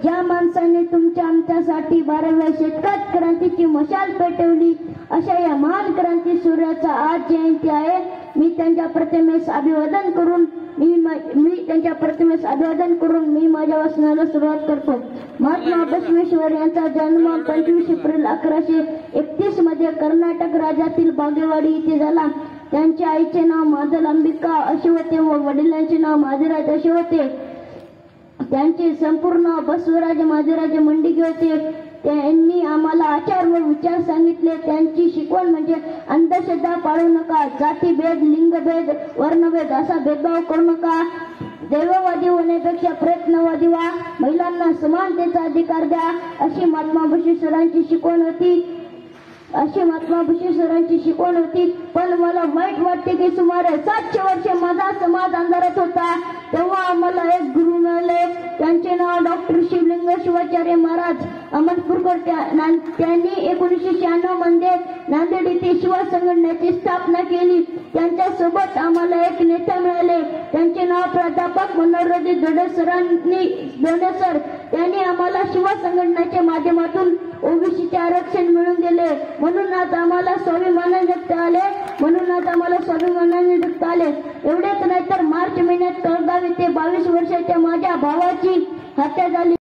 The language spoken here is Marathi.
ज्या माणसाने तुमच्या आमच्यासाठी 12व्या शेतकरी क्रांतीची मशाल पेटवली, अशा या महान क्रांती सूर्याचा आज जयंती आहे. मी त्यांच्या प्रतिमेस अभिवादन करून मी माझ्या वचनाला सुरुवात करतो. महात्मा बसवेश्वर यांचा जन्म 25 एप्रिल 1131 मध्ये कर्नाटक राज्यातील बागेवाडी येथे झाला. त्यांच्या आईचे नाव माधलांबिका असे होते व वडिलांचे नाव माधवराज असे होते. त्यांचे संपूर्ण नाव बसवराज माधवराज मंडिगे होते. त्यांनी आम्हाला आचार व विचार सांगितले. त्यांची शिकवण म्हणजे अंधश्रद्धा पाळू नका, जातीभेद, लिंगभेद, वर्णभेद असा भेदभाव करू नका, देववादी होण्यापेक्षा प्रयत्नवादी व्हा, महिलांना समानतेचा अधिकार द्या, अशी महात्मा बसवेश्वरांची शिकवण होती. पण मला वाईट वाटते की सुमारे 700 वर्षे माझा समाज अंधारात होता. तेव्हा आम्हाला एक गुरु मिळाले. त्यांचे नाव डॉक्टर शिवलिंग शिवाचार्य महाराज अहमदपूरकर. त्यांनी 1996 मध्ये नांदेड येथे शिवा संघटनेची स्थापना केली. त्यांच्या सोबत आम्हाला एक नेता मिळाले. त्यांचे नाव प्राध्यापक मनोहरराजे धोंडे सर. त्यांनी आम्हाला शिवा संघटनेच्या माध्यमातून ओबीसीचे आरक्षण मिळवून दिले. म्हणून आज आम्हाला स्वाभिमानाने जगता आले. एवढेच नाही तर मार्च महिन्यात तळगाव येथे 22 वर्षाच्या माझ्या भावाची हत्या झाली.